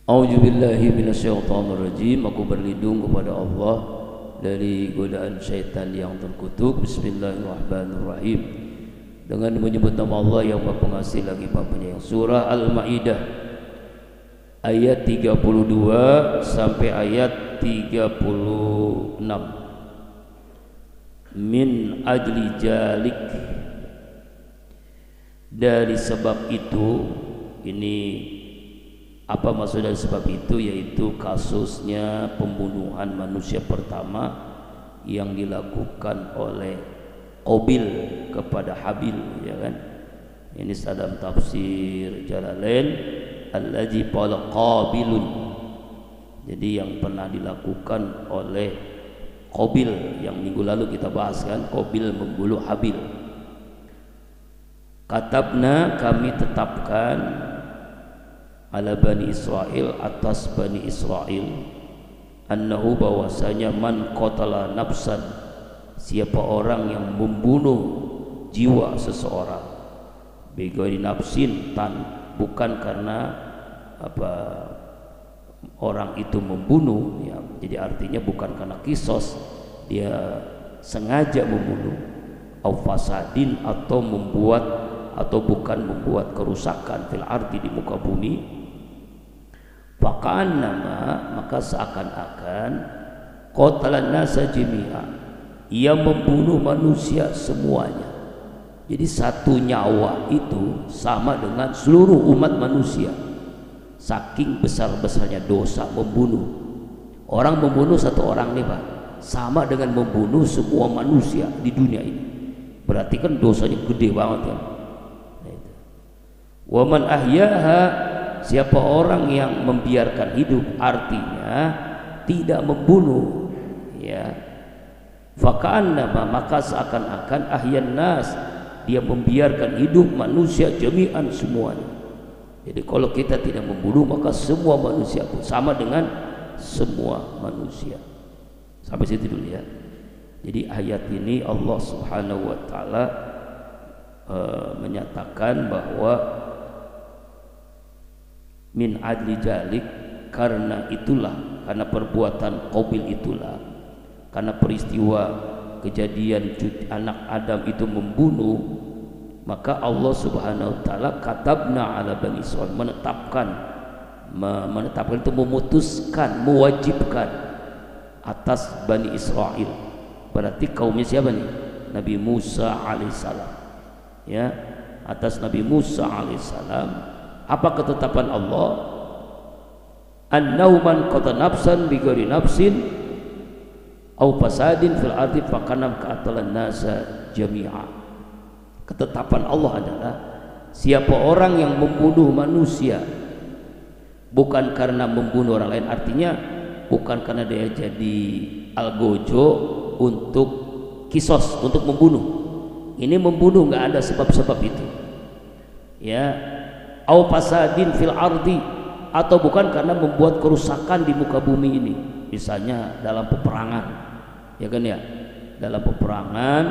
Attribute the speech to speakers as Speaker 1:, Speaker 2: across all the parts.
Speaker 1: A'udzubillahi minasyaitonirrajim. Aku berlindung kepada Allah dari godaan syaitan yang terkutuk. Bismillahirrahmanirrahim. Dengan menyebut nama Allah yang Maha Pengasih lagi Maha Penyayang. Surah Al-Maidah ayat 32 sampai ayat 36. Min ajli jalik, dari sebab itu. Ini apa maksud dari sebab itu? Yaitu kasusnya pembunuhan manusia pertama yang dilakukan oleh Qabil kepada Habil, ya kan? Ini dalam tafsir Jalalain, allazi qala Qabilun. Jadi yang pernah dilakukan oleh Qabil yang minggu lalu kita bahas kan, Qabil membunuh Habil. Katabna, kami tetapkan, ala Bani Israel, atas Bani Israel, annahu, bahwasanya, man qatala nafsan, siapa orang yang membunuh jiwa seseorang, bighairi nafsin, bukan karena apa orang itu membunuh, ya, jadi artinya bukan karena kisos, dia sengaja membunuh, au fasadin, atau membuat atau bukan membuat kerusakan fil ardi, di muka bumi, faqannama, maka seakan-akan qatalan nasa jami'a, ia membunuh manusia semuanya. Jadi satu nyawa itu sama dengan seluruh umat manusia. Saking besar-besarnya dosa membunuh. Orang membunuh satu orang nih Pak, sama dengan membunuh semua manusia di dunia ini. Berarti kan dosanya gede banget ya. Wa man ahyaha, siapa orang yang membiarkan hidup, artinya tidak membunuh, ya, faka'annama, maka seakan-akan ahyan nas, dia membiarkan hidup manusia jami'an, semuanya. Jadi kalau kita tidak membunuh, maka semua manusia pun sama dengan semua manusia. Sampai situ dulu ya. Jadi ayat ini Allah Subhanahu wa taala menyatakan bahwa min adli jalik, karena itulah, karena perbuatan Qabil itulah, karena peristiwa kejadian anak Adam itu membunuh, maka Allah Subhanahu wa taala katabna ala Bani Israil, menetapkan itu, memutuskan, mewajibkan atas Bani Israil. Berarti kaumnya siapa nih? Nabi Musa alaihissalam, ya, atas Nabi Musa alaihissalam. Apa ketetapan Allah? Annahu man qatala nafsan bighairi nafsin au fasadin fil ardi faqanam qatalan nasa jami'a. Ketetapan Allah adalah siapa orang yang membunuh manusia bukan karena membunuh orang lain, artinya bukan karena dia jadi algojo untuk kisos, untuk membunuh. Ini membunuh nggak ada sebab-sebab itu, ya. Au fasadin fil ardi, atau bukan karena membuat kerusakan di muka bumi ini, misalnya dalam peperangan, ya kan ya, dalam peperangan,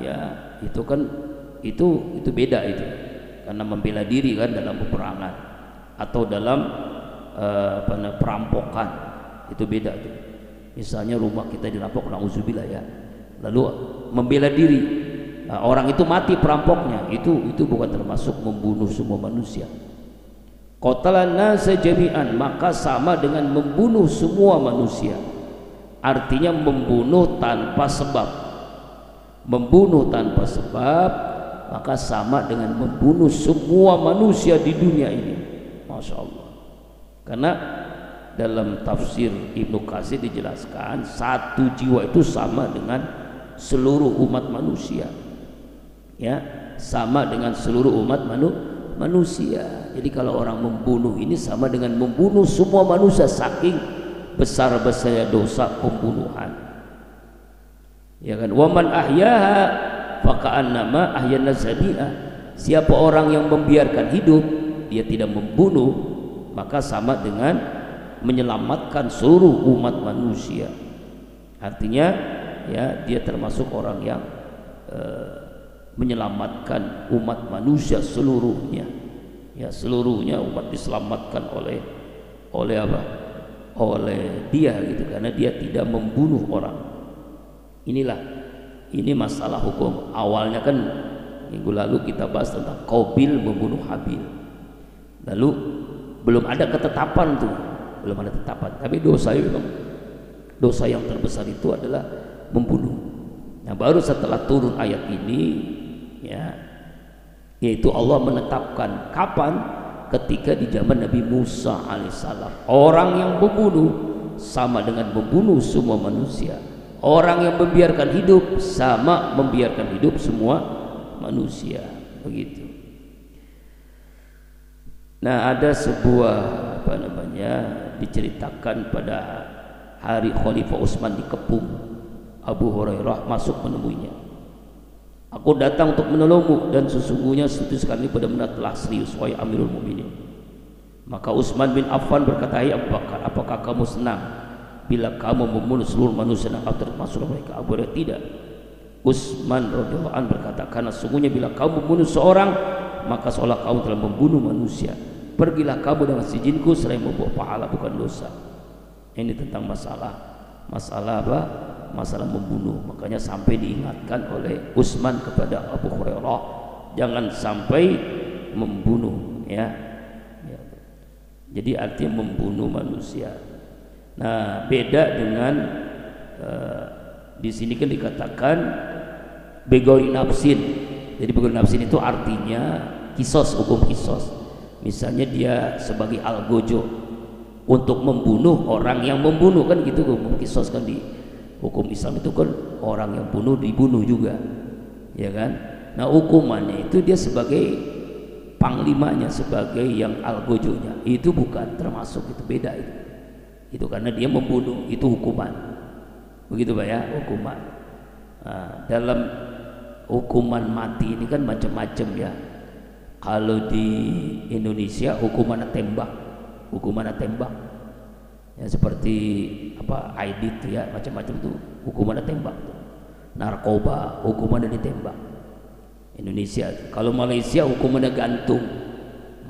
Speaker 1: ya, itu kan itu beda itu, karena membela diri kan dalam peperangan, atau dalam perampokan, itu beda tuh. Misalnya rumah kita dirampok, na'udzubillah ya, lalu membela diri, nah, orang itu mati perampoknya, itu bukan termasuk membunuh semua manusia. Qatalan nasa jami'an, maka sama dengan membunuh semua manusia, artinya membunuh tanpa sebab. Membunuh tanpa sebab maka sama dengan membunuh semua manusia di dunia ini. Masya Allah. Karena dalam tafsir Ibnu Katsir dijelaskan, satu jiwa itu sama dengan seluruh umat manusia, ya, sama dengan seluruh umat manusia. Jadi kalau orang membunuh ini sama dengan membunuh semua manusia, saking besar-besarnya dosa pembunuhan, ya kan. Wa man ahyaha faka'annama ahyana jami'a, siapa orang yang membiarkan hidup, dia tidak membunuh, maka sama dengan menyelamatkan seluruh umat manusia. Artinya, ya, dia termasuk orang yang menyelamatkan umat manusia seluruhnya, ya, seluruhnya umat diselamatkan oleh oleh apa? Oleh dia gitu, karena dia tidak membunuh orang. Ini masalah hukum. Awalnya kan minggu lalu kita bahas tentang Qabil membunuh Habil. Lalu belum ada ketetapan tuh, belum ada ketetapan. Tapi dosa yang terbesar itu adalah membunuh. Nah, baru setelah turun ayat ini, ya, yaitu Allah menetapkan kapan, ketika di zaman Nabi Musa alaihissalam, orang yang membunuh sama dengan membunuh semua manusia. Orang yang membiarkan hidup sama membiarkan hidup semua manusia, begitu. Nah, ada sebuah diceritakan pada hari Khalifah Utsman dikepung, Abu Hurairah masuk menemuinya. Aku datang untuk menolongmu, dan sesungguhnya sekali benar-benar telah serius, wahai Amirul Mukminin. Maka Utsman bin Affan berkata, hai Abu Bakar, apakah kamu senang bila kamu membunuh seluruh manusia dan termasuk mereka? Abu Hurairah, tidak. Utsman radhiyallahu anhu berkata, karena sesungguhnya bila kamu membunuh seorang, maka seolah kamu telah membunuh manusia. Pergilah kamu dengan seizinku, selain membawa pahala bukan dosa. Ini tentang masalah apa? Masalah membunuh. Makanya sampai diingatkan oleh Utsman kepada Abu Hurairah, jangan sampai membunuh, ya. Jadi artinya membunuh manusia. Nah, beda dengan di sini kan dikatakan begori nafsin. Jadi begori nafsin itu artinya kisos, hukum kisos. Misalnya dia sebagai algojo untuk membunuh orang yang membunuh, kan gitu hukum kisos kan di hukum Islam itu kan, orang yang bunuh dibunuh juga, ya kan. Nah, hukumannya itu dia sebagai panglimanya, sebagai yang algojonya, itu bukan termasuk, itu beda itu karena dia membunuh, itu hukuman, begitu Pak ya, hukuman. Nah, dalam hukuman mati ini kan macam-macam ya. Kalau di Indonesia hukuman tembak, ya, seperti apa ID itu ya, macam-macam itu hukuman tembak. Narkoba hukumannya ditembak, Indonesia. Kalau Malaysia hukumannya gantung.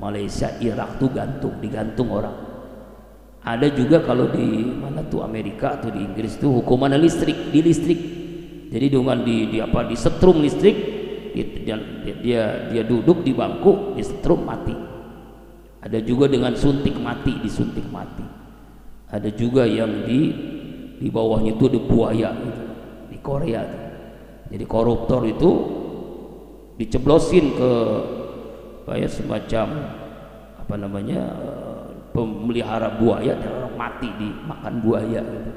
Speaker 1: Malaysia, Irak tuh digantung orang. Ada juga kalau di mana tuh Amerika atau di Inggris tuh hukumannya di listrik. Jadi dengan di setrum listrik, dia duduk di bangku, di setrum mati. Ada juga dengan disuntik mati. Ada juga yang di bawahnya itu ada buaya gitu, di Korea tuh. Jadi koruptor itu diceblosin ke kayak semacam pemelihara buaya, dan orang mati dimakan buaya gitu.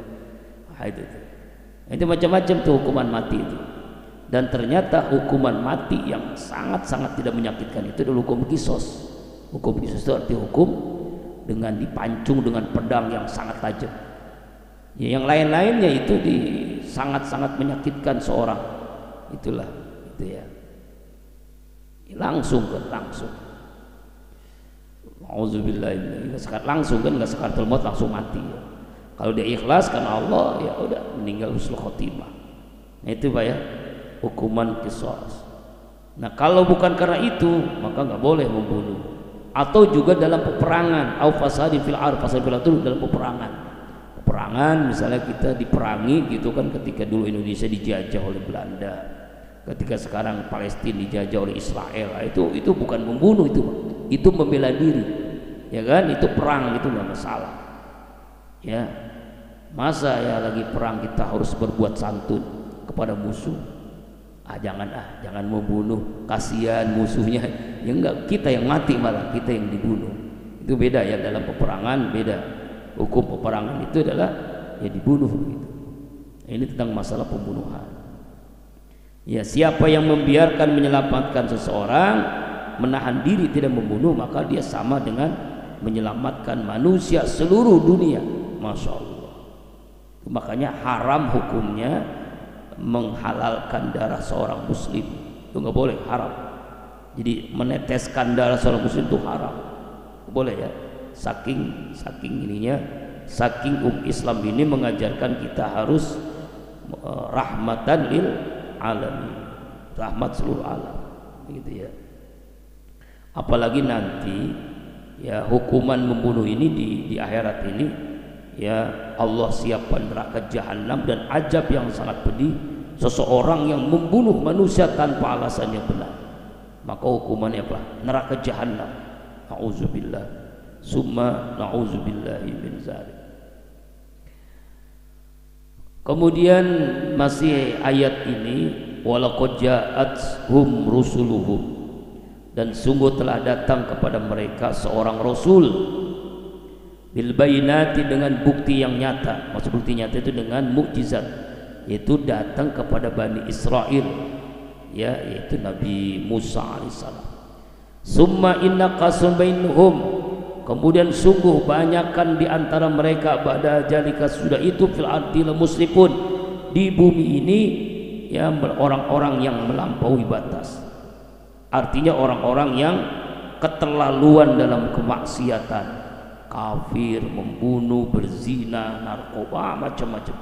Speaker 1: Nah, itu macam-macam tuh hukuman mati itu. Dan ternyata hukuman mati yang sangat-sangat tidak menyakitkan itu adalah hukum kisos. Hukum kisos itu arti hukum dengan dipancung dengan pedang yang sangat tajam. Ya, yang lain-lainnya itu sangat-sangat menyakitkan seorang. Itulah itu ya. Langsung. Auzubillahi langsung kan, nggak sekaratul maut, langsung mati. Ya. Kalau dia ikhlas karena Allah, ya udah meninggal husnul khotimah. Nah, itu Pak ya, hukuman qisas. Nah, kalau bukan karena itu, maka nggak boleh membunuh. Atau juga dalam peperangan, au fasadin fil ardh, fasad fil ardh, dalam peperangan misalnya kita diperangi gitu kan, ketika dulu Indonesia dijajah oleh Belanda, ketika sekarang Palestina dijajah oleh Israel, itu bukan membunuh, itu membela diri, ya kan, itu perang, itu nggak masalah, ya. Masa ya lagi perang kita harus berbuat santun kepada musuh? Jangan membunuh, kasihan musuhnya. Ya enggak, kita yang mati, malah kita yang dibunuh. Itu beda ya, dalam peperangan beda. Hukum peperangan itu adalah ya dibunuh gitu. Ini tentang masalah pembunuhan. Ya, siapa yang membiarkan menyelamatkan seseorang, menahan diri tidak membunuh, maka dia sama dengan menyelamatkan manusia seluruh dunia. Masya Allah. Makanya haram hukumnya menghalalkan darah seorang muslim, itu nggak boleh, haram. Jadi meneteskan darah seorang muslim itu haram, nggak boleh ya. Saking Islam ini mengajarkan kita harus rahmatan lil alamin, rahmat seluruh alam, begitu ya. Apalagi nanti Ya, hukuman membunuh ini di akhirat ini, ya Allah siapkan neraka jahanam, dan ajab yang sangat pedih seseorang yang membunuh manusia tanpa alasan yang benar, maka hukumannya apa? Neraka jahanam. Nauzubillah, summa nauzubillahi min zalik. Kemudian masih ayat ini, walaqad ja'athum rusuluhum, dan sungguh telah datang kepada mereka seorang rasul, bil bayinati, dengan bukti yang nyata. Maksud bukti nyata itu dengan mukjizat, yaitu datang kepada Bani Israel, ya, yaitu Nabi Musa alaihissalam. Summa inna qasun bainhum, kemudian sungguh banyakkan di antara mereka pada jalika sudah itu fil ardi musrifun, di bumi ini ya orang-orang yang melampaui batas. Artinya orang-orang yang keterlaluan dalam kemaksiatan, kafir, membunuh, berzina, narkoba, macam-macam.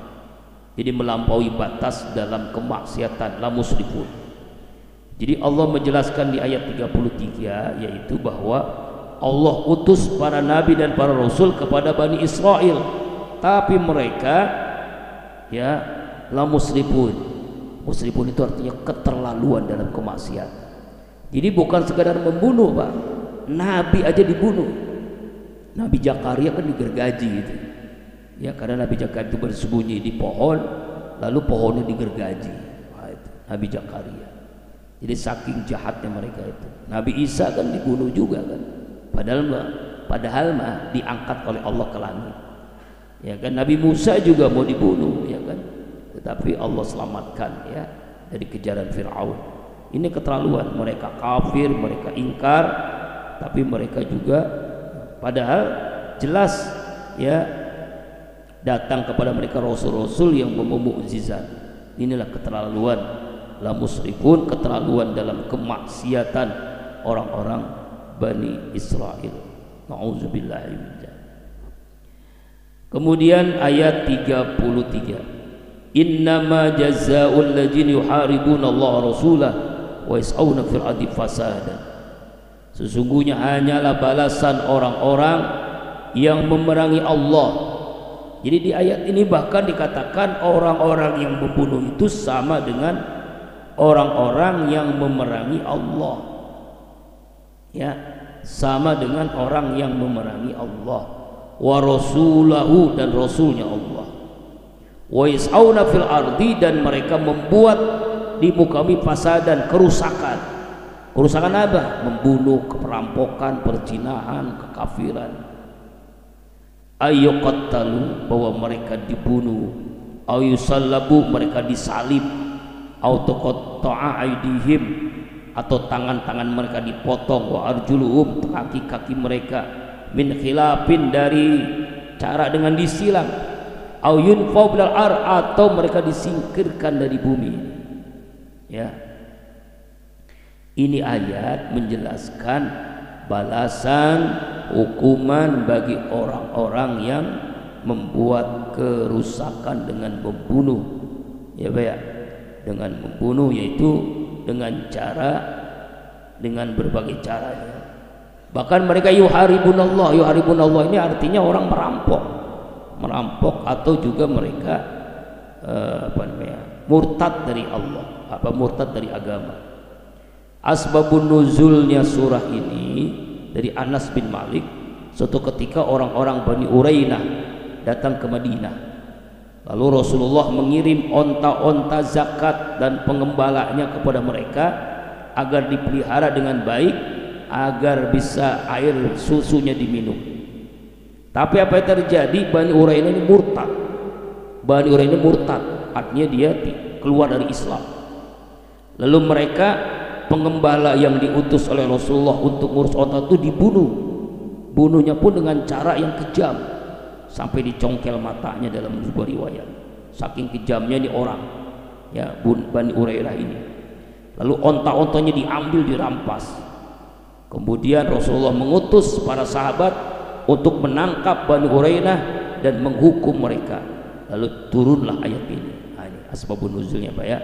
Speaker 1: Jadi melampaui batas dalam kemaksiatan, la musrifun. Jadi Allah menjelaskan di ayat 33, yaitu bahwa Allah utus para nabi dan para rasul kepada Bani Israel, tapi mereka ya la musrifun. Musrifun itu artinya keterlaluan dalam kemaksiatan. Jadi bukan sekadar membunuh, Pak. Nabi aja dibunuh. Nabi Zakaria kan digergaji gitu. Ya, karena Nabi Zakaria itu bersembunyi di pohon, lalu pohonnya digergaji. Nah, itu Nabi Zakaria. Jadi saking jahatnya mereka itu. Nabi Isa kan dibunuh juga kan. Padahal mah diangkat oleh Allah ke langit. Ya kan, Nabi Musa juga mau dibunuh, ya kan. Tetapi Allah selamatkan ya dari kejaran Firaun. Ini keterlaluan, mereka kafir, mereka ingkar, tapi mereka juga padahal jelas ya datang kepada mereka rasul-rasul yang membawa mukjizat. Inilah keterlaluan, la musrifun, keterlaluan dalam kemaksiatan orang-orang Bani Israel. Nauzubillahi min dzalik. Kemudian ayat 33, innama jazaa'ul ladzina yuharibuna Allah rasulah wa yas'auna fil ardi fasada, sesungguhnya hanyalah balasan orang-orang yang memerangi Allah. Jadi di ayat ini bahkan dikatakan orang-orang yang membunuh itu sama dengan orang-orang yang memerangi Allah, ya, sama dengan orang yang memerangi Allah wa rasulahu, dan rasulnya Allah, wa yas'auna fil ardi, dan mereka membuat di muka bumi fasadan, kerusakan. Kerusakan apa? Membunuh, perampokan, perzinahan, kekafiran. Ayyuqattalu, bahwa mereka dibunuh, ayyusallabu, mereka disalib, autoqatta'a aydihim, atau tangan-tangan mereka dipotong, wa arjuluhum, kaki-kaki mereka min khilafin, dari cara dengan disilang, au yunfau bilal ar, atau mereka disingkirkan dari bumi. Ya, ini ayat menjelaskan balasan hukuman bagi orang-orang yang membuat kerusakan dengan membunuh, ya Pak ya, dengan membunuh, yaitu dengan berbagai cara ya. Bahkan mereka yuharibunallah, yuharibunallah ini artinya orang merampok atau juga mereka murtad dari Allah, murtad dari agama. Asbabun nuzulnya surah ini dari Anas bin Malik. Suatu ketika orang-orang Bani Urainah datang ke Madinah, lalu Rasulullah mengirim onta-onta zakat dan pengembalanya kepada mereka agar dipelihara dengan baik, agar bisa air susunya diminum. Tapi apa yang terjadi? Bani Urainah ini murtad. Bani Urainah murtad, artinya dia keluar dari Islam. Lalu mereka, pengembala yang diutus oleh Rasulullah untuk ngurus onta itu dibunuh. Bunuhnya pun dengan cara yang kejam, sampai dicongkel matanya dalam sebuah riwayat. Saking kejamnya ini orang, ya, Bani Urainah ini. Lalu onta-ontanya diambil, dirampas. Kemudian Rasulullah mengutus para sahabat untuk menangkap Bani Urainah dan menghukum mereka. Lalu turunlah ayat ini. Nah, ini asbabun nuzulnya Pak ya.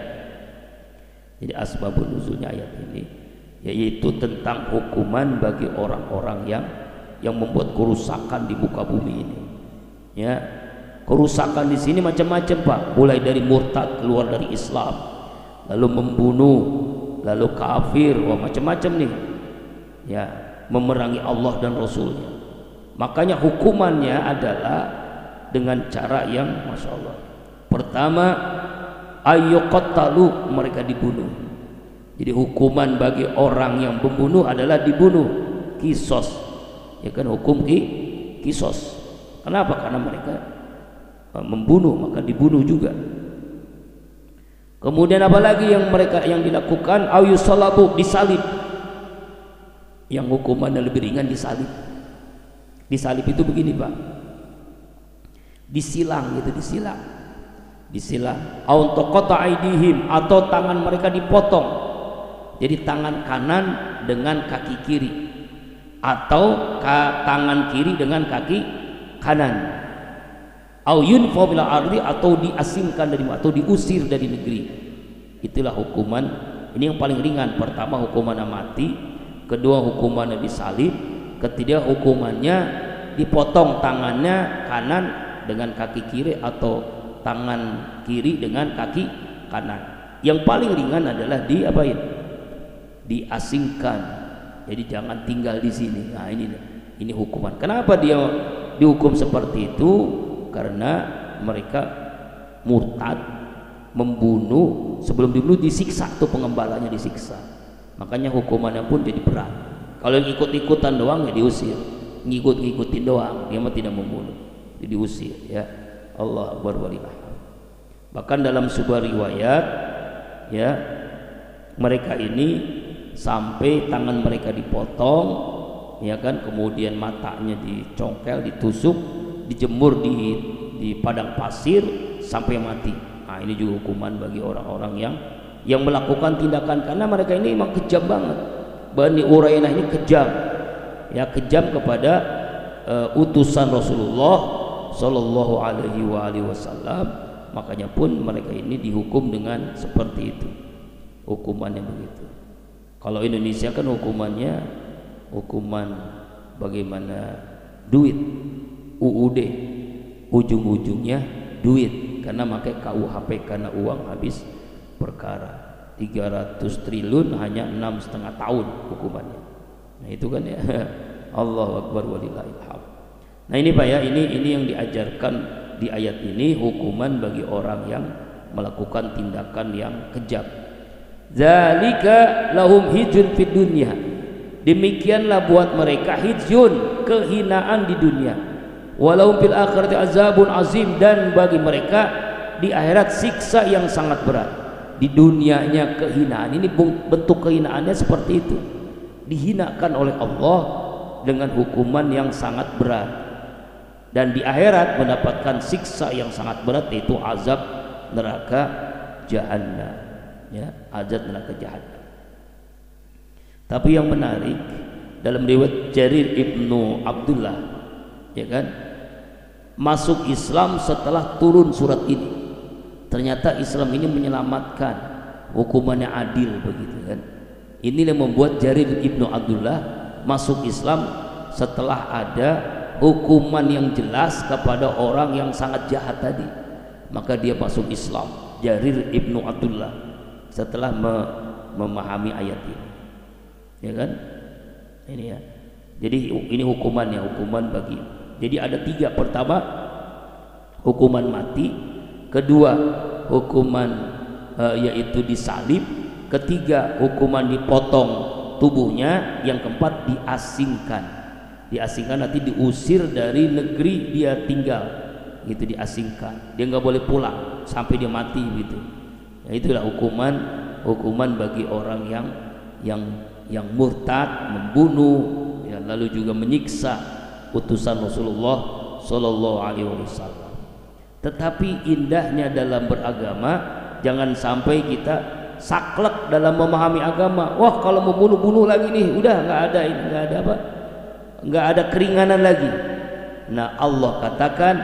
Speaker 1: Jadi asbabun nuzulnya ayat ini yaitu tentang hukuman bagi orang-orang yang membuat kerusakan di muka bumi ini. Ya, kerusakan di sini macam-macam Pak, mulai dari murtad keluar dari Islam, lalu membunuh, lalu kafir, wah macam-macam nih. Ya, memerangi Allah dan Rasulnya. Makanya hukumannya adalah dengan cara yang Masya Allah. Pertama, ayyuqattalu, mereka dibunuh. Jadi hukuman bagi orang yang membunuh adalah dibunuh, kisos. Ya kan, hukum kisos. Kenapa? Karena mereka membunuh, maka dibunuh juga. Kemudian apalagi yang mereka yang dilakukan, ayusalabu, disalib. Yang hukumannya lebih ringan, disalib. Disalib itu begini Pak, disilang gitu, disilang. Auntaqata aidihim, atau tangan mereka dipotong. Jadi tangan kanan dengan kaki kiri, atau tangan kiri dengan kaki kanan. Au yunfa bil ardi, atau diasingkan dari, atau diusir dari negeri. Itulah hukuman. Ini yang paling ringan. Pertama hukumannya mati, kedua hukumannya disalib, ketiga hukumannya dipotong tangannya kanan dengan kaki kiri, atau tangan kiri dengan kaki kanan. Yang paling ringan adalah diasingkan. Jadi jangan tinggal di sini. Nah, ini hukuman. Kenapa dia dihukum seperti itu? Karena mereka murtad, membunuh, sebelum dibunuh disiksa tuh, pengembalanya disiksa. Makanya hukumannya pun jadi berat. Kalau yang ikut-ikutan doang ya diusir, ngikut-ngikutin doang, dia mah tidak membunuh, jadi diusir. Ya Allah Akbar walillah. Bahkan dalam sebuah riwayat, ya, mereka ini sampai tangan mereka dipotong, ya kan, kemudian matanya dicongkel, ditusuk, dijemur di padang pasir sampai mati. Nah, ini juga hukuman bagi orang-orang yang melakukan tindakan, karena mereka ini memang kejam banget. Bani Urainah ini kejam, ya, kejam kepada utusan Rasulullah Shallallahu Alaihi Wasallam. Makanya pun mereka ini dihukum dengan seperti itu, hukumannya begitu. Kalau Indonesia kan hukumannya hukuman bagaimana duit, UUD, ujung-ujungnya duit, karena pakai KUHP, karena uang habis perkara. 300 triliun hanya 6,5 tahun hukumannya. Nah itu kan ya. Allahu Akbar walillahilham. Nah ini Pak ya, ini yang diajarkan di ayat ini, hukuman bagi orang yang melakukan tindakan yang kejam. Zalika lahum hijun fid dunya, demikianlah buat mereka hijun, kehinaan di dunia. Walau fil akhirati azabun azim, dan bagi mereka di akhirat siksa yang sangat berat. Di dunianya kehinaan, ini bentuk kehinaannya seperti itu, dihinakan oleh Allah dengan hukuman yang sangat berat, dan di akhirat mendapatkan siksa yang sangat berat, yaitu azab neraka Jahannam, ya, azab neraka Jahannam. Tapi yang menarik, dalam riwayat Jarir ibnu Abdullah, ya kan, masuk Islam setelah turun surat ini. Ternyata Islam ini menyelamatkan, hukumannya adil begitu kan. Ini yang membuat Jarir ibnu Abdullah masuk Islam setelah ada hukuman yang jelas kepada orang yang sangat jahat tadi. Maka dia masuk Islam, Jarir ibnu Abdullah, setelah memahami ayat ini, ya kan. Ini ya, jadi ini hukumannya, hukuman bagi, jadi ada 3. Pertama hukuman mati, kedua hukuman yaitu disalib, ketiga hukuman dipotong tubuhnya, yang keempat diasingkan, nanti diusir dari negeri dia tinggal gitu, diasingkan, dia nggak boleh pulang sampai dia mati gitu. Nah, itulah hukuman bagi orang yang murtad, membunuh, ya, lalu juga menyiksa utusan Rasulullah Shallallahu Alaihi Wasallam. Tetapi indahnya dalam beragama, jangan sampai kita saklek dalam memahami agama. Wah, kalau mau bunuh lagi nih, udah nggak ada ini, nggak ada keringanan lagi. Nah, Allah katakan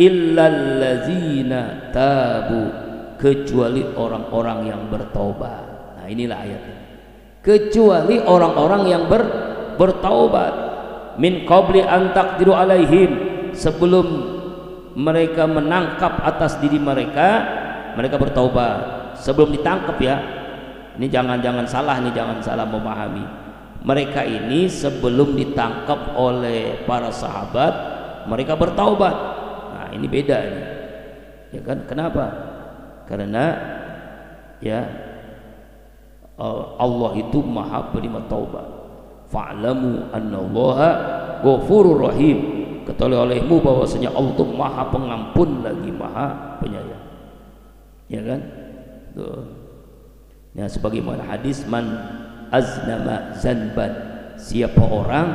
Speaker 1: illallazina tabu, kecuali orang-orang yang bertaubat. Nah, inilah ayatnya. Kecuali orang-orang yang bertaubat. min qabli an taqdiru alaihim, sebelum mereka menangkap atas diri mereka, mereka bertaubat. Sebelum ditangkap ya, ini jangan salah, ini jangan salah memahami. Mereka ini sebelum ditangkap oleh para sahabat, mereka bertaubat. Nah ini beda ini, ya kan? Kenapa? Karena ya Allah itu maha penerima taubat. Fa'lamu annallaha ghafurur rahim, ketahui olehmu bahwasanya Allah itu maha pengampun lagi maha penyayang, ya kan? Tuh. Ya, sebagaimana hadis, man aznama zanban, siapa orang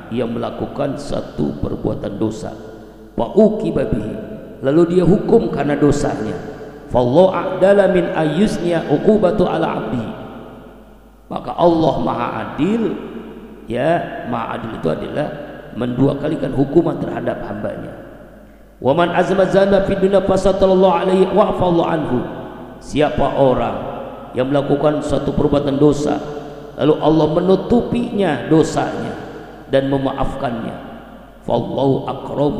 Speaker 1: yang melakukan satu perbuatan dosa, wa uqiba bihi, lalu dia hukum karena dosanya, fallahu a'dala min ayyusnya uqubatu ala abdi, maka Allah maha adil. Ya, maha adil itu adalah mendua kalikan hukuman terhadap hambanya. Wa man azma zanba fid dunya fasatallahu alaihi wa afallahu anhu, siapa orang yang melakukan suatu perbuatan dosa lalu Allah menutupinya dosanya dan memaafkannya, fallahu akram,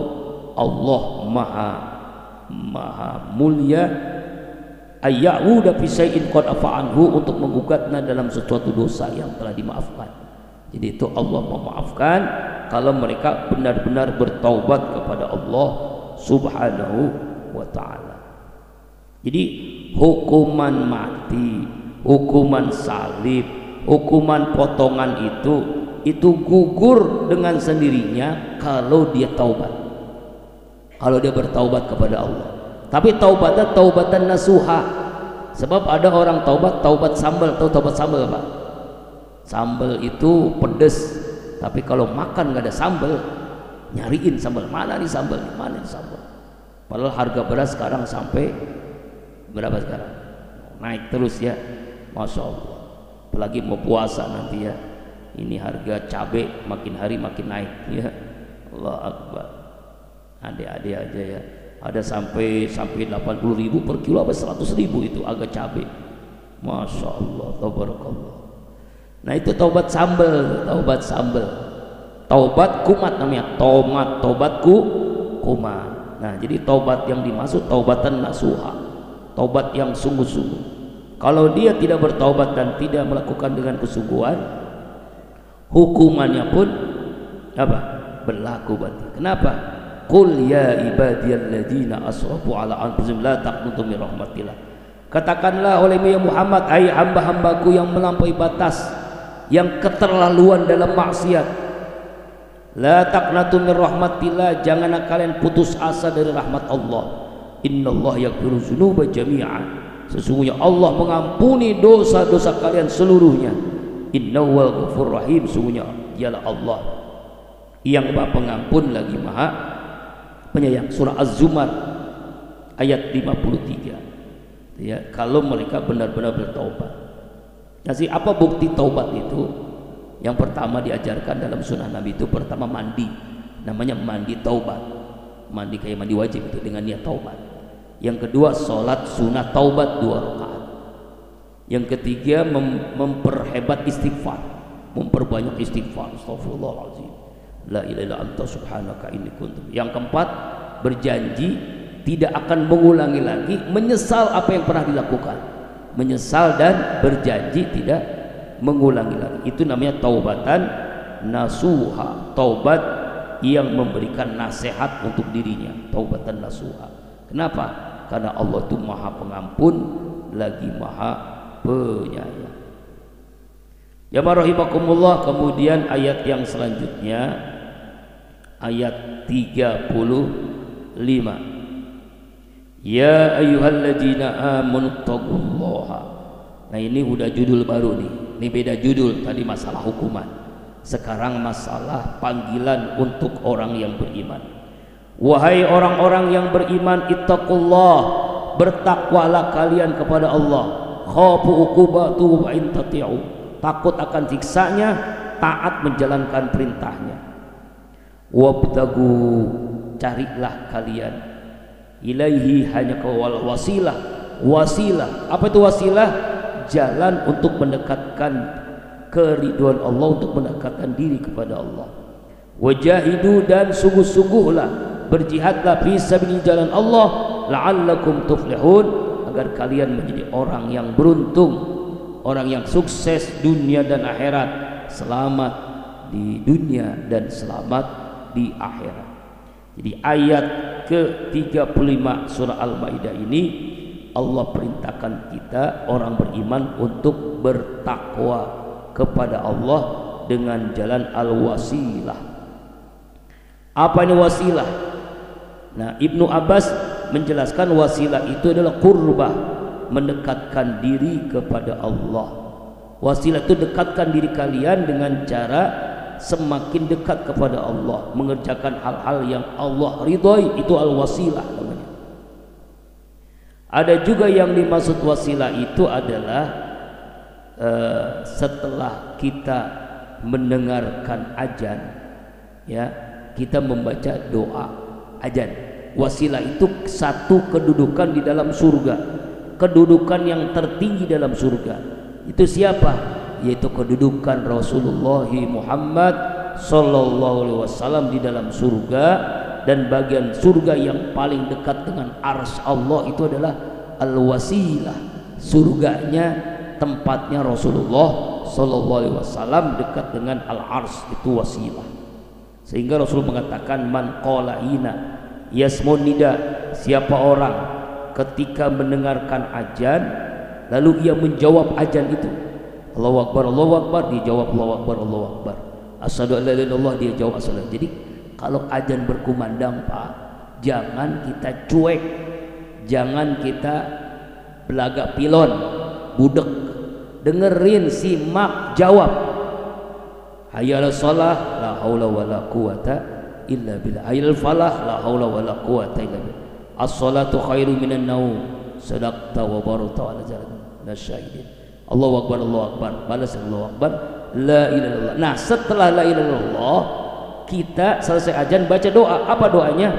Speaker 1: Allah maha mulia, ayyauda fi syai'in qad afa anhu, untuk menggugatnya dalam sesuatu dosa yang telah dimaafkan. Jadi itu Allah memaafkan kalau mereka benar-benar bertaubat kepada Allah Subhanahu wa ta'ala. Jadi hukuman mati, hukuman salib, hukuman potongan itu gugur dengan sendirinya kalau dia taubat, kalau dia bertaubat kepada Allah. Tapi taubatnya taubatan nasuha. Sebab ada orang taubat sambal. Tahu taubat sambal Pak? Sambal itu pedes, tapi kalau makan nggak ada sambal, nyariin sambal, mana nih sambal, mana nih sambal. Padahal harga beras sekarang sampai berapa sekarang? Naik terus ya, masya Allah. Apalagi mau puasa nanti ya, ini harga cabai makin hari makin naik ya. Allah Akbar. Adik-adik aja ya, ada sampai 80.000 per kilo, apa 100.000 itu harga cabai. Masya Allah, tabarakallah. Nah itu taubat sambal, taubat kumat namanya, taubat kumat. Nah jadi taubat yang dimaksud taubatan nasuha, taubat yang sungguh-sungguh. Kalau dia tidak bertaubat dan tidak melakukan dengan kesungguhan, hukumannya pun apa? Berlaku berarti. Kenapa? Qul ya ibadiyalladzina asrafu ala anfusihim la taqnutu min rahmatillah. Katakanlah olehmu ya Muhammad, hai hamba-hambaku yang melampaui batas, yang keterlaluan dalam maksiat, la taqnatu min rahmatillah, janganlah kalian putus asa dari rahmat Allah. Innallaha yaghfiru dzunuba jami'an, sesungguhnya Allah mengampuni dosa-dosa kalian seluruhnya. Innahu wal ghafurur rahim, sesungguhnya dialah Allah yang Maha Pengampun lagi Maha Penyayang. Surah Az-Zumar ayat 53 ya, kalau mereka benar-benar bertaubat. Jadi apa bukti taubat itu? Yang pertama diajarkan dalam sunnah Nabi itu, pertama mandi, namanya mandi taubat, mandi kayak mandi wajib itu dengan niat taubat. Yang kedua sholat sunnah taubat 2 rakaat. Yang ketiga memperhebat istighfar, memperbanyak istighfar, astagfirullahaladzim, la ilaha illa anta subhanaka inni kuntu. Yang keempat berjanji tidak akan mengulangi lagi, menyesal apa yang pernah dilakukan, menyesal dan berjanji tidak mengulangi lagi. Itu namanya taubatan nasuha, taubat yang memberikan nasihat untuk dirinya, taubatan nasuha. Kenapa? Karena Allah itu Maha Pengampun lagi Maha Penyayang. Ya rahimakumullah. Kemudian ayat yang selanjutnya ayat 35, ya ayyuhalladzina amanu taqullaha. Nah ini udah judul baru nih, ini beda judul. Tadi masalah hukuman, sekarang masalah panggilan untuk orang yang beriman. Wahai orang-orang yang beriman, ittaqullah, bertakwalah kalian kepada Allah. Khafu uqubatu wa in tati'u, takut akan siksanya, taat menjalankan perintahnya. Wabtagu, carilah kalian, ilaihi, hanya ke wasilah. Wasilah, apa itu wasilah? Jalan untuk mendekatkan keridhaan Allah, untuk mendekatkan diri kepada Allah. wajahidu, dan sungguh-sungguhlah berjihadlah fi sabilillah, jalan Allah, la'allakum tuflihun, agar kalian menjadi orang yang beruntung, orang yang sukses dunia dan akhirat, selamat di dunia dan selamat di akhirat. Jadi ayat ke-35 surah Al-Maidah ini Allah perintahkan kita orang beriman untuk bertakwa kepada Allah dengan jalan al-wasilah. Apa ini wasilah? Nah, Ibnu Abbas menjelaskan wasilah itu adalah qurbah, mendekatkan diri kepada Allah. Wasilah itu dekatkan diri kalian dengan cara semakin dekat kepada Allah, mengerjakan hal-hal yang Allah ridhoi, itu al-wasilah namanya. Ada juga yang dimaksud wasilah itu adalah setelah kita mendengarkan azan, ya, kita membaca doa azan. Wasilah itu satu kedudukan di dalam surga, kedudukan yang tertinggi dalam surga. Itu siapa? Yaitu kedudukan Rasulullah Muhammad sallallahu alaihi wasallam di dalam surga. Dan bagian surga yang paling dekat dengan arsy Allah itu adalah al-wasilah. Surganya, tempatnya Rasulullah sallallahu alaihi wasallam dekat dengan al-arsy, itu wasilah. Sehingga Rasul mengatakan, man qala ina yasmun nida, siapa orang ketika mendengarkan azan lalu ia menjawab azan itu, Allahu Akbar, Allahu Akbar, dia jawab Allahu Akbar, Allahu Akbar, asyhadu an la ilaha illallah, dia jawab asyhadu. Jadi kalau azan berkumandang, Pak, jangan kita cuek, jangan kita belagak pilon, budek, dengerin, simak, jawab. Hayya 'alas shalah, la haula wala quwata illa billah. Hayya 'alal falah, la haula wala quwata illa billah. As-salatu khairu minan naum, sadaqta wa barakta ala jalan syahidin. Allahu Akbar, Allahu Akbar, balas Allahu Akbar, la ilaha illallah. Nah, setelah la ilaha illallah kita selesai azan baca doa. Apa doanya?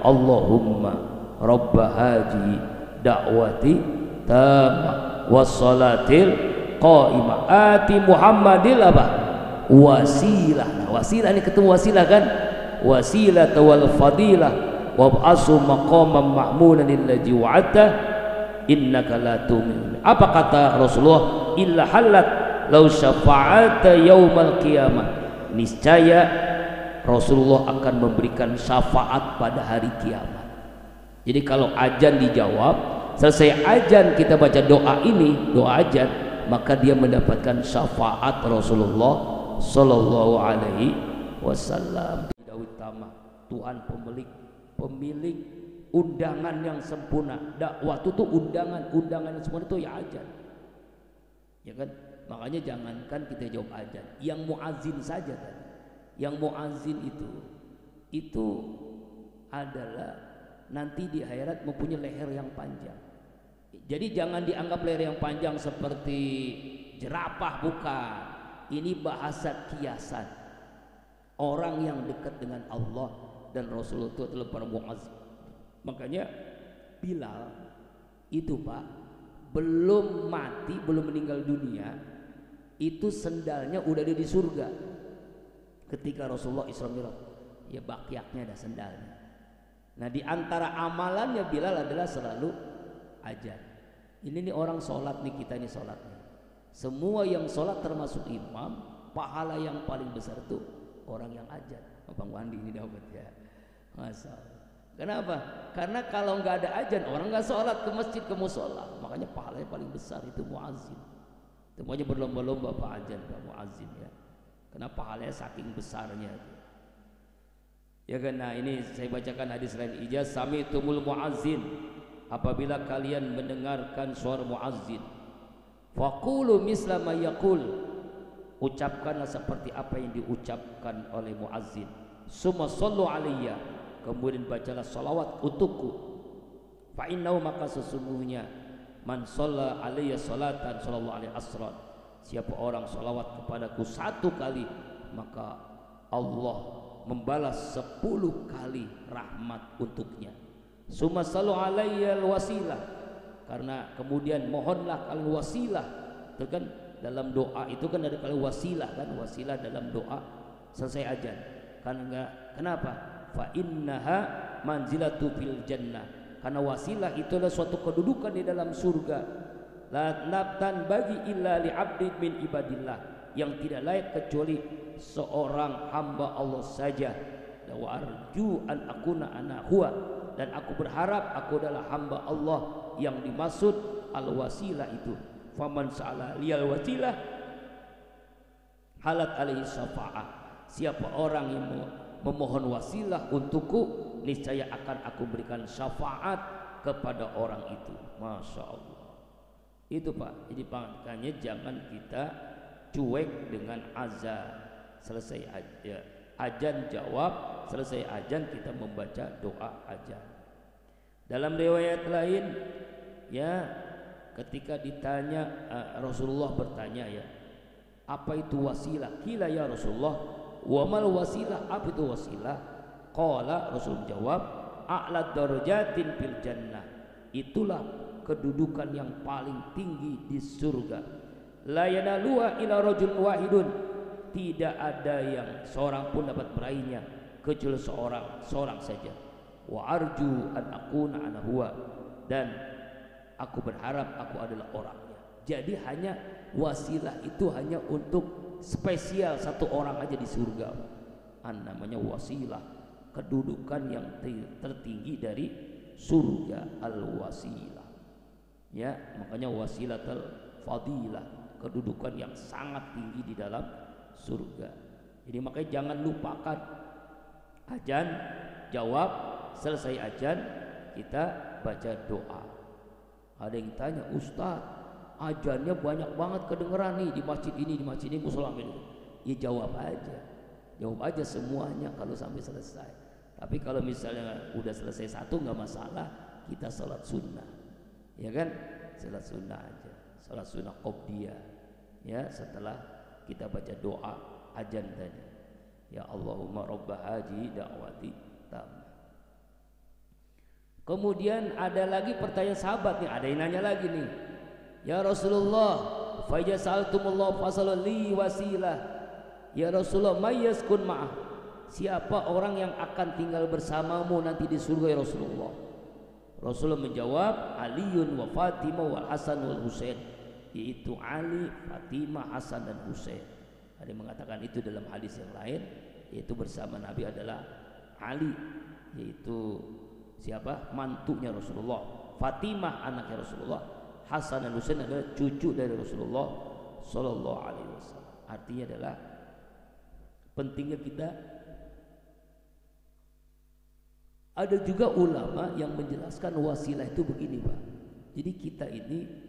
Speaker 1: Allahumma rabba haji da'wati tamma wassalatil qaimah ati Muhammadil apa? Wasilah. Nah, wasilah ini ketemu wasilah kan? Wasilah wal fadilah wab'asu maqaman mahmudan alladzi wa'adta innaka la tu'min. Apa kata Rasulullah? Illa halat law syafa'ata yaumal qiyamah. Niscaya Rasulullah akan memberikan syafaat pada hari kiamat. Jadi kalau azan dijawab, selesai azan kita baca doa ini, doa azan, maka dia mendapatkan syafaat Rasulullah sallallahu alaihi wasallam. Utama, Tuhan pemilik undangan yang sempurna. Dakwah itu undangan yang sempurna itu ya azan. Ya kan? Makanya jangankan kita jawab azan, yang muazin saja kan. Yang muazin itu adalah nanti di akhirat mempunyai leher yang panjang. Jadi jangan dianggap leher yang panjang seperti jerapah, bukan. Ini bahasa kiasan. Orang yang dekat dengan Allah dan Rasulullah itu adalah para muazin. Makanya Bilal itu, Pak, belum mati, belum meninggal dunia, itu sendalnya udah ada di surga. Ketika Rasulullah Isra Mi'raj, ya bakyaknya ada sendalnya. Nah, di antara amalannya Bilal adalah selalu azan. Ini nih orang sholat nih, kita nih sholat nih. Semua yang sholat termasuk imam, pahala yang paling besar itu orang yang azan. Abang Wandi ini dapat ya, Masya Allah. Kenapa? Karena kalau nggak ada azan, orang nggak sholat ke masjid, ke musola. Makanya pahalanya paling besar itu muazzin. Semuanya berlomba-lomba Pak azan, Pak muazzin ya. Kenapa pahalanya saking besarnya? Ya kan? Nah, ini saya bacakan hadis lain. Ijaz sami'tumul muazzin, apabila kalian mendengarkan suara muazzin, faqulu misla ma yaqul, ucapkanlah seperti apa yang diucapkan oleh muazzin. Summa shallu alayya, kemudian bacalah salawat untukku. Fa innahu, maka sesungguhnya, man shalla alayya salatan sallallahu alaihi asran, siapa orang salawat kepadaku satu kali, maka Allah membalas 10 kali rahmat untuknya. Summa sallu alayya wasilah, karena kemudian mohonlah kalian wasilah. Itu kan dalam doa itu kan ada kali wasilah kan, wasilah dalam doa selesai azan. Kenapa? Fa innaha manzilatu fil jannah, karena wasilah itu adalah suatu kedudukan di dalam surga. La nabtan bagi illa li abdin min ibadillah, yang tidak layak kecuali seorang hamba Allah saja. Wa arju an akuna ana huwa, dan aku berharap aku adalah hamba Allah yang dimaksud al wasilah itu. Faman sa'ala liyal wasilah halat alaihi syafa'ah, siapa orang yang memohon wasilah untukku, niscaya akan aku berikan syafaat kepada orang itu. Masya Allah. Itu Pak, jadi makanya jangan kita cuek dengan azan. Selesai ajan jawab, selesai ajan kita membaca doa ajan. Dalam riwayat lain ya, ketika ditanya Rasulullah bertanya ya, apa itu wasilah? Qila ya Rasulullah, wa mal wasilah? Apa itu wasilah? Qala, Rasul menjawab, a'la darajatin fil jannah, itulah kedudukan yang paling tinggi di surga. La yanaluha ila rajul wahidun, tidak ada yang seorang pun dapat meraihnya kecuali seorang saja. Wa arju an akuna ana huwa, dan aku berharap aku adalah orangnya. Jadi hanya wasilah itu hanya untuk spesial satu orang aja di surga. Namanya wasilah, kedudukan yang tertinggi dari surga, al-wasilah. Ya, makanya wasilatul fadilah, kedudukan yang sangat tinggi di dalam surga. Jadi makanya jangan lupakan ajan jawab, selesai ajan kita baca doa. Ada yang tanya, Ustaz, ajannya banyak banget kedengeran nih di masjid ini musola ini. Ya jawab aja semuanya kalau sampai selesai. Tapi kalau misalnya udah selesai satu nggak masalah, kita sholat sunnah, ya kan? Sholat sunnah aja, sholat sunnah qobliyah, ya, setelah kita baca doa ajan tadi. Ya Allahumma rabba haji da'wati tammah. Kemudian ada lagi pertanyaan sahabat nih, ada yang nanya lagi nih, ya Rasulullah, fa iza sa'altumullah fasalli wasilah. Ya Rasulullah, mayyaskun ma'ah, siapa orang yang akan tinggal bersamamu nanti di surga ya Rasulullah? Rasulullah menjawab, Aliun wa Fatimah wal Hasan wal Husain, yaitu Ali, Fatimah, Hasan dan Husain. Ada yang mengatakan itu dalam hadis yang lain, yaitu bersama Nabi adalah Ali, yaitu siapa? Mantunya Rasulullah. Fatimah anaknya Rasulullah. Hasan dan Husain adalah cucu dari Rasulullah Sallallahu Alaihi Wasallam. Artinya adalah pentingnya kita. Ada juga ulama yang menjelaskan wasilah itu begini Pak. Jadi kita ini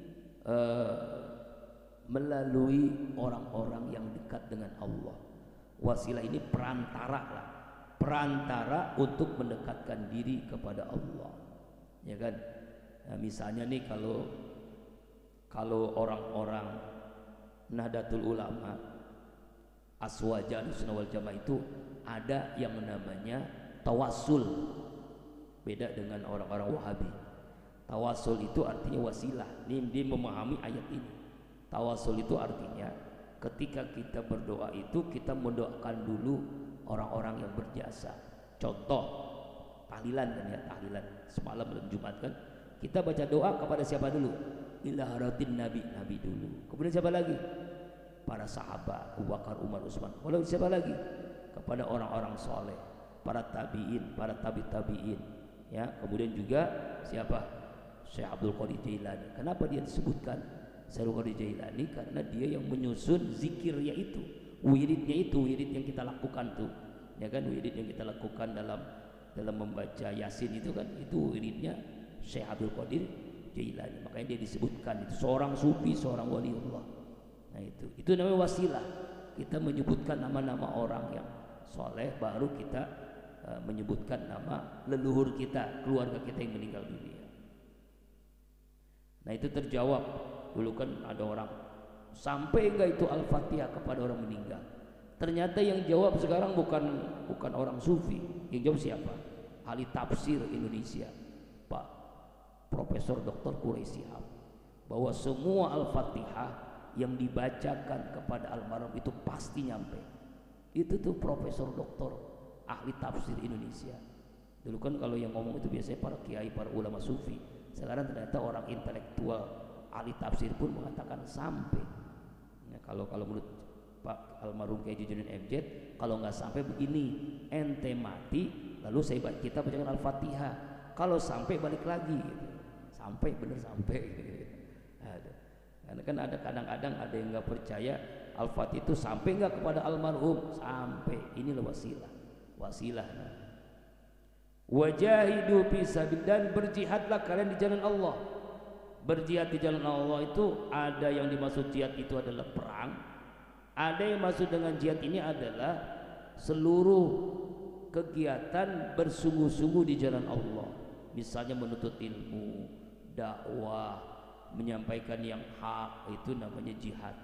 Speaker 1: melalui orang-orang yang dekat dengan Allah. Wasilah ini perantara untuk mendekatkan diri kepada Allah, ya kan? Nah, misalnya nih kalau orang-orang Nahdlatul Ulama, Aswaja Sunnah wal Jamaah itu ada yang namanya tawassul. Beda dengan orang-orang Wahabi. Tawasul itu artinya wasilah. Dia memahami ayat ini. Tawasul itu artinya ketika kita berdoa itu kita mendoakan dulu orang-orang yang berjasa. Contoh tahlilan kan ya, tahlilan semalam malam Jumat kan kita baca doa kepada siapa dulu? Ila haratin Nabi dulu. Kemudian siapa lagi? Para sahabat Abu Bakar, Umar, Utsman. Lalu siapa lagi? Kepada orang-orang soleh, para tabiin, para tabiin. Ya, kemudian juga siapa? Syekh Abdul Qadir Jailani. Kenapa dia disebutkan Syekh Abdul Qadir Jailani? Karena dia yang menyusun zikirnya itu, wiridnya itu, wirid yang kita lakukan tuh, ya kan? Wirid yang kita lakukan dalam membaca Yasin itu kan, itu wiridnya Syekh Abdul Qadir Jailani. Makanya dia disebutkan itu seorang sufi, seorang waliullah. Nah itu namanya wasilah. Kita menyebutkan nama-nama orang yang soleh, baru kita menyebutkan nama leluhur kita, keluarga kita yang meninggal dunia. Nah itu terjawab. Dulu kan ada orang sampai enggak itu Al-Fatihah kepada orang meninggal. Ternyata yang jawab sekarang bukan orang sufi. Yang jawab siapa? Ahli tafsir Indonesia, Pak Profesor Dr. Quraisy Shihab, bahwa semua Al-Fatihah yang dibacakan kepada almarhum itu pasti nyampe. Itu tuh Profesor Doktor ahli tafsir Indonesia. Dulu kan kalau yang ngomong itu biasanya para kiai, para ulama sufi. Sekarang ternyata orang intelektual ahli tafsir pun mengatakan sampai. Nah, kalau menurut Pak almarhum Kiai Jujuddin MZ, kalau nggak sampai begini, ente mati lalu kita bacakan Al-Fatihah. Kalau sampai balik lagi, gitu. Sampai bener sampai. Gitu. Karena kan ada kadang-kadang ada yang nggak percaya Al-Fatihah itu sampai nggak kepada almarhum, sampai. Inilah wasilah. Wajahidu fi sabil, dan berjihadlah kalian di jalan Allah. Berjihad di jalan Allah itu ada yang dimaksud jihad itu adalah perang. Ada yang maksud dengan jihad ini adalah seluruh kegiatan bersungguh-sungguh di jalan Allah. Misalnya menuntut ilmu, dakwah, menyampaikan yang hak, itu namanya jihad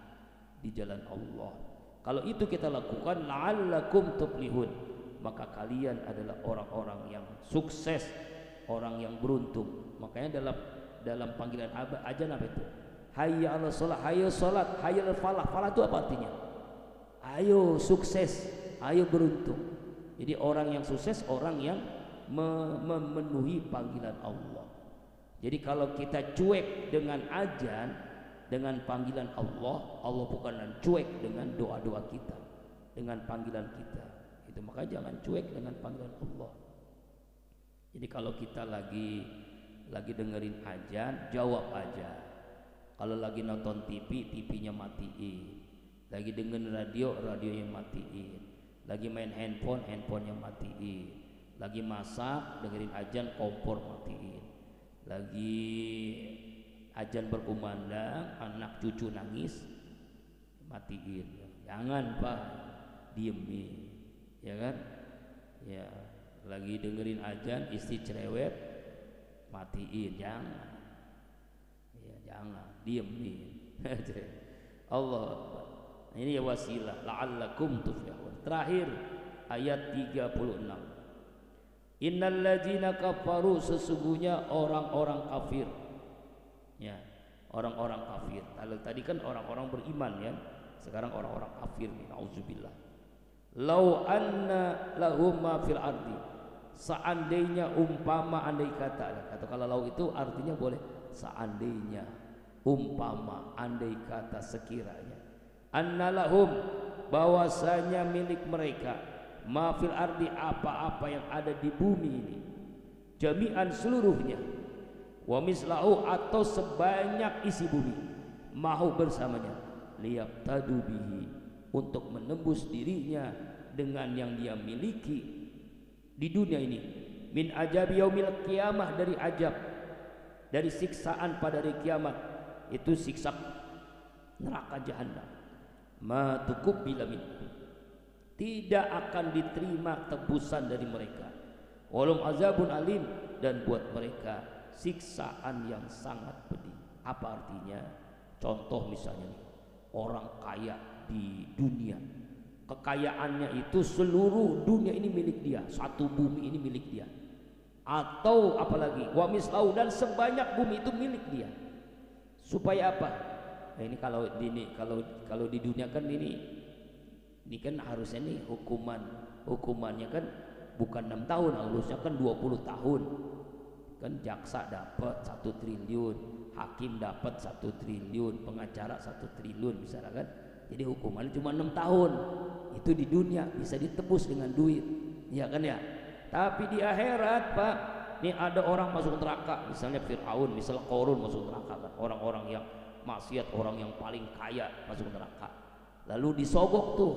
Speaker 1: di jalan Allah. Kalau itu kita lakukan, la'allakum tuflihun, maka kalian adalah orang-orang yang sukses, orang yang beruntung. Makanya dalam panggilan ajan apa itu? Hayya 'alas shalah, hayya salat, hayya 'alal falah. Falah itu apa artinya? Ayo sukses, ayo beruntung. Jadi orang yang sukses, orang yang memenuhi panggilan Allah. Jadi kalau kita cuek dengan ajan, dengan panggilan Allah, Allah bukanlah cuek dengan doa-doa kita, dengan panggilan kita. Itu makanya jangan cuek dengan panggilan Allah. Jadi kalau kita lagi dengerin ajan, jawab aja. Kalau lagi nonton TV, TV-nya matiin. Lagi dengerin radio, radionya matiin. Lagi main handphone, handphonenya matiin. Lagi masak, dengerin ajan, kompor matiin. Lagi ajan berkumandang, anak cucu nangis, matiin. Jangan Pak, diemin, ya kan? Ya, lagi dengerin ajan, istri cerewet, matiin. Jangan, ya jangan, diemin. Allah, ini ya wasilah, la'allakum tuflihun. Terakhir ayat 36. Innal ladzina kafaru, sesungguhnya orang-orang kafir. Ya, orang-orang kafir. Kalau tadi kan orang-orang beriman ya, sekarang orang-orang kafir nih, auzubillah. Lau anna lahum ma fil ardi, seandainya umpama, andai kata kalau lau itu artinya boleh seandainya, umpama, andai kata, sekiranya, anna lahum, bahwasanya milik mereka, ma fil ardi, apa-apa yang ada di bumi ini, jami'an seluruhnya, wa mislahu, atau sebanyak isi bumi, mahu bersamanya, liyabtadu bihi, untuk menembus dirinya dengan yang dia miliki di dunia ini, min ajab yaumil qiyamah, dari ajab, dari siksaan pada hari kiamat, itu siksa neraka jahanam. Ma tuqbila minhum, tidak akan diterima tebusan dari mereka. Walum azabun alim, dan buat mereka siksaan yang sangat pedih. Apa artinya? Contoh misalnya nih, orang kaya di dunia, kekayaannya itu seluruh dunia ini milik dia, satu bumi ini milik dia. Atau apalagi wa mislau, dan sebanyak bumi itu milik dia. Supaya apa? Nah ini kalau di dunia kan ini kan harusnya nih hukumannya kan bukan 6 tahun, harusnya kan 20 tahun. Kan jaksa dapat 1 triliun, hakim dapat 1 triliun, pengacara 1 triliun misalnya kan. Jadi hukumannya cuma 6 tahun. Itu di dunia bisa ditebus dengan duit, ya kan ya. Tapi di akhirat Pak, ini ada orang masuk neraka, misalnya Fir'aun, misalnya Qarun masuk neraka kan. Orang-orang yang maksiat, orang yang paling kaya masuk neraka. Lalu disogok tuh,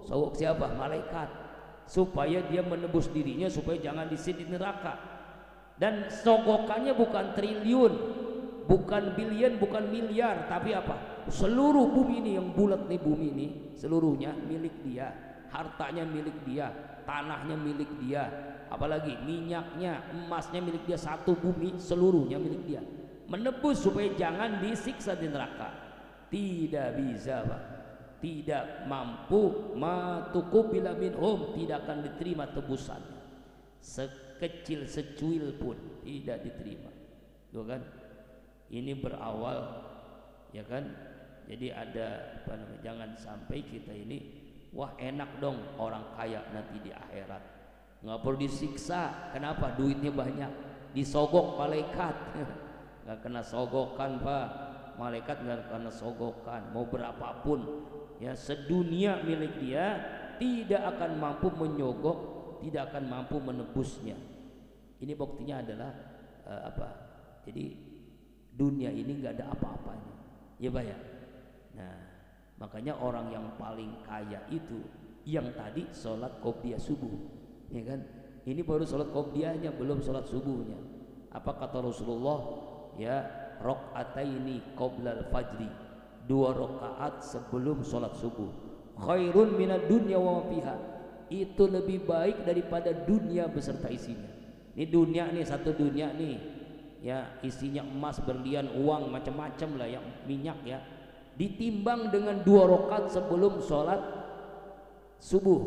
Speaker 1: sogok siapa? Malaikat, supaya dia menebus dirinya supaya jangan disidih neraka. Dan sogokannya bukan triliun, bukan bilion, bukan miliar, tapi apa? Seluruh bumi ini, yang bulat nih bumi ini, seluruhnya milik dia, hartanya milik dia, tanahnya milik dia, apalagi minyaknya, emasnya milik dia, satu bumi seluruhnya milik dia. Menebus supaya jangan disiksa di neraka, tidak bisa Pak, tidak mampu. Matuqubila minhum, tidak akan diterima tebusannya, sekecil secuil pun tidak diterima. Tuh kan, ini berawal ya kan. Jadi ada jangan sampai kita ini wah enak dong orang kaya nanti di akhirat, nggak perlu disiksa. Kenapa? Duitnya banyak, disogok malaikat. Nggak kena sogokan Pak, malaikat nggak kena sogokan. Mau berapapun ya sedunia milik dia, tidak akan mampu menyogok, tidak akan mampu menebusnya. Ini buktinya adalah apa? Jadi dunia ini nggak ada apa-apanya, ya Pak ya. Nah, makanya orang yang paling kaya itu yang tadi sholat qobliyah subuh, ya kan? Ini baru sholat qobliyahnya, belum sholat subuhnya. Apa kata Rasulullah? Ya, rakaataini qoblal fajri, 2 rakaat sebelum sholat subuh. Khairun minad dunya wa ma fiha, itu lebih baik daripada dunia beserta isinya. Ini dunia nih, satu dunia nih, ya isinya emas, berlian, uang, macam-macam lah, yang minyak ya. Ditimbang dengan 2 rakaat sebelum sholat subuh,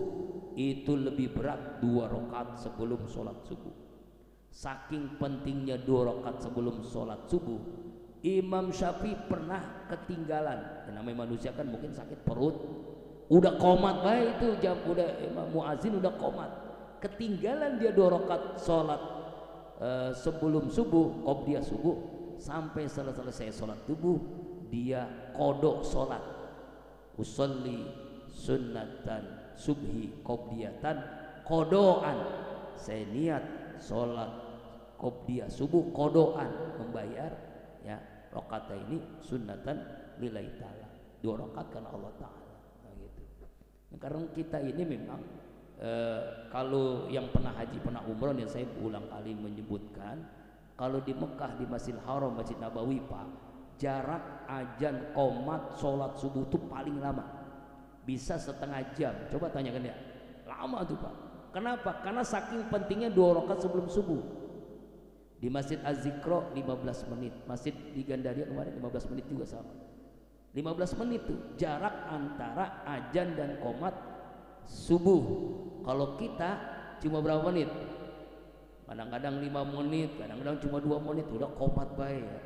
Speaker 1: itu lebih berat 2 rakaat sebelum sholat subuh. Saking pentingnya 2 rakaat sebelum sholat subuh, Imam Syafi'i pernah ketinggalan. Ya, namanya manusia kan mungkin sakit perut, udah komat baik itu jam, udah muazin udah komat, ketinggalan dia 2 rakaat sholat sebelum subuh, qobliyah subuh. Sampai selesai sholat subuh dia kodok sholat, usolli sunnatan subhi qobliyatan kodoan, saya niat sholat qobliyah subuh kodoan, membayar ya rakaat ini sunnatan lillahi ta'ala, 2 rakaat karena Allah Ta'ala. Nah, gitu. Nah, karena kita ini memang kalau yang pernah haji, pernah umroh, yang saya berulang kali menyebutkan, kalau di Mekah, di Masjidil Haram, Masjid Nabawi Pak, jarak azan qomat sholat subuh itu paling lama, bisa setengah jam. Coba tanyakan ya, lama tuh Pak. Kenapa? Karena saking pentingnya 2 rakaat sebelum subuh. Di Masjid Az-Zikra 15 menit, Masjid di Gandaria kemarin 15 menit juga sama. 15 menit tuh jarak antara azan dan qomat subuh. Kalau kita cuma berapa menit? Kadang-kadang 5 menit, kadang-kadang cuma 2 menit udah qomat baik ya.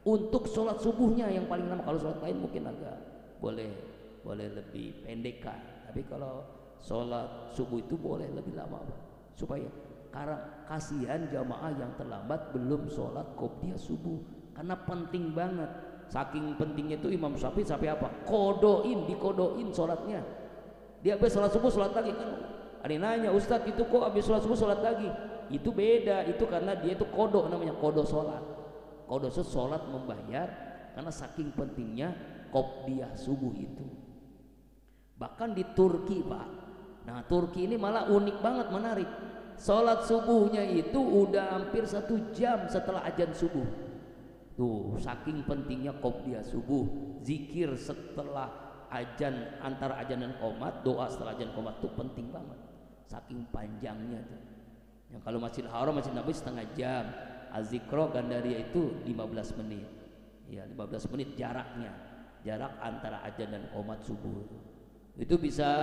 Speaker 1: Untuk sholat subuhnya yang paling lama. Kalau sholat lain mungkin agak boleh lebih pendek kan, tapi kalau sholat subuh itu boleh lebih lama Pak. Supaya, karena kasihan jamaah yang terlambat belum sholat qobliyah subuh, karena penting banget. Saking pentingnya itu Imam Syafi'i sampai apa? Dikodoin sholatnya. Dia habis sholat subuh sholat lagi kan. Ada yang nanya, Ustadz itu kok habis sholat subuh sholat lagi? Itu beda, itu karena dia itu kodok, namanya kodok sholat. Kodok sholat membayar, karena saking pentingnya qobliyah subuh itu. Bahkan di Turki Pak, nah Turki ini malah unik banget, menarik. Sholat subuhnya itu udah hampir 1 jam setelah azan subuh. Tuh, saking pentingnya qobliyah subuh. Zikir setelah azan, antara azan dan qomat, doa setelah azan qomat itu penting banget. Saking panjangnya tuh. Yang kalau Masjidil Haram, Masjid Nabawi setengah jam, Az-Zikra Gandaria itu 15 menit. Ya, 15 menit jaraknya. Jarak antara azan dan qomat subuh. Itu bisa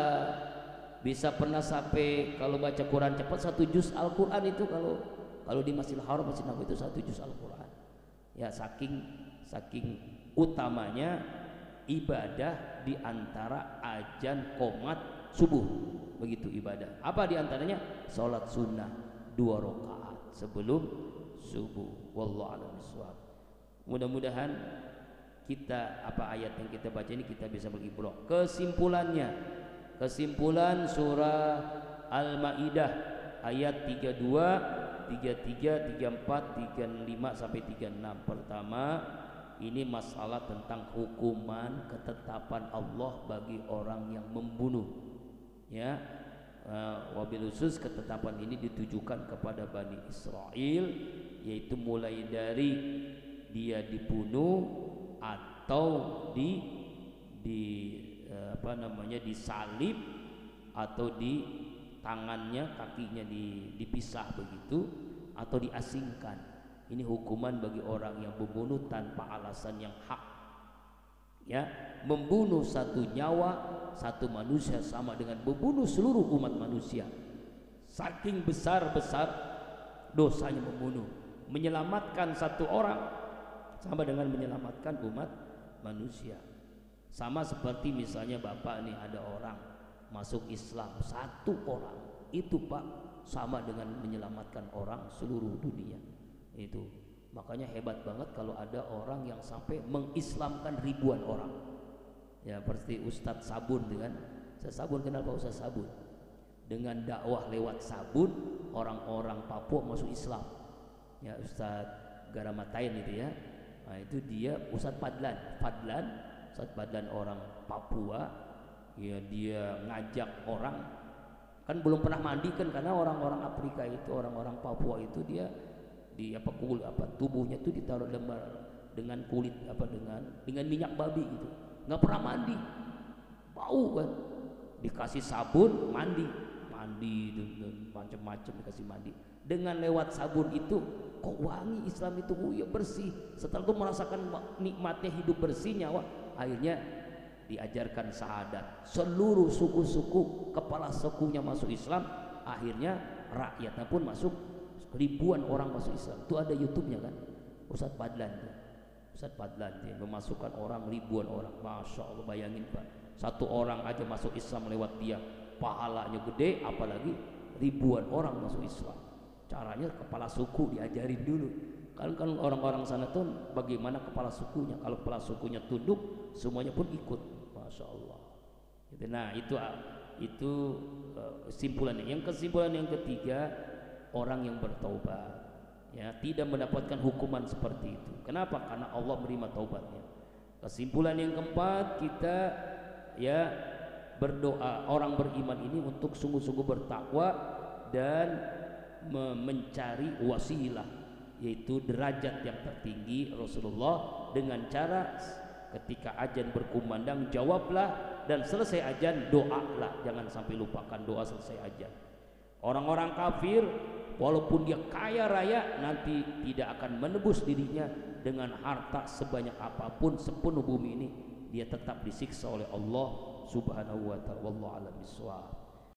Speaker 1: pernah sampai, kalau baca Quran cepat 1 juz Al-Quran itu, kalau di Masjidil Haram, Masjid Nabawi itu 1 juz Al-Quran. Ya, saking utamanya ibadah di antara azan qomat subuh. Begitu ibadah. Apa di antaranya? Salat sunnah 2 rakaat sebelum subuh. Wallahu a'lam bishawab. Mudah-mudahan kita, apa ayat yang kita baca ini kita bisa beribrah. Kesimpulan surah Al-Maidah ayat 32, 33, 34, 35 sampai 36. Pertama, ini masalah tentang hukuman ketetapan Allah bagi orang yang membunuh. Ya, wabil khusus ketetapan ini ditujukan kepada Bani Israel, yaitu mulai dari dia dibunuh atau disalib, atau di tangannya, kakinya dipisah begitu, atau diasingkan. Ini hukuman bagi orang yang membunuh tanpa alasan yang hak. Ya, membunuh satu nyawa, satu manusia sama dengan membunuh seluruh umat manusia. Saking besar dosanya membunuh. Menyelamatkan satu orang sama dengan menyelamatkan umat manusia. Sama seperti misalnya Bapak nih, ada orang masuk Islam, 1 orang, itu Pak sama dengan menyelamatkan orang seluruh dunia. Itu makanya hebat banget kalau ada orang yang sampai mengislamkan ribuan orang. Ya seperti Ustadz Sabun dengan Ustadz Sabun, kenal Pak Ustadz Sabun? Dengan dakwah lewat sabun orang-orang Papua masuk Islam. Ya Ustadz Garamatain itu ya. Nah itu dia Ustadz Ustadz Padlan orang Papua. Ya dia ngajak orang, kan belum pernah mandi kan, karena orang-orang Afrika itu, orang-orang Papua itu dia di tubuhnya itu ditaruh dengan kulit dengan minyak babi gitu, nggak pernah mandi, bau kan, dikasih sabun mandi macam-macam, dikasih mandi dengan lewat sabun itu kok wangi Islam itu, ya bersih. Setelah itu merasakan nikmatnya hidup bersih nyawa, akhirnya diajarkan syahadat, seluruh suku-suku kepala sukunya masuk Islam, akhirnya rakyatnya pun masuk, ribuan orang masuk Islam. Itu ada YouTube-nya kan, Ustadz Padlan dia memasukkan orang, ribuan orang, masya Allah. Bayangin Pak, satu orang aja masuk Islam lewat dia, pahalanya gede, apalagi ribuan orang masuk Islam. Caranya kepala suku diajarin dulu. Kan orang-orang sana tuh bagaimana kepala sukunya, kalau kepala sukunya tunduk semuanya pun ikut, masya Allah. Nah itu kesimpulannya. Kesimpulan yang ketiga, orang yang bertaubat ya tidak mendapatkan hukuman seperti itu. Kenapa? Karena Allah menerima taubatnya. Kesimpulan yang keempat, kita ya berdoa orang beriman ini untuk sungguh-sungguh bertakwa dan mencari wasilah, yaitu derajat yang tertinggi Rasulullah, dengan cara ketika azan berkumandang jawablah, dan selesai azan doalah, jangan sampai lupakan doa selesai azan. Orang-orang kafir walaupun dia kaya raya nanti tidak akan menebus dirinya dengan harta sebanyak apapun sepenuh bumi ini, dia tetap disiksa oleh Allah Subhanahu wa ta'ala. Wallahu a'lam bishawab.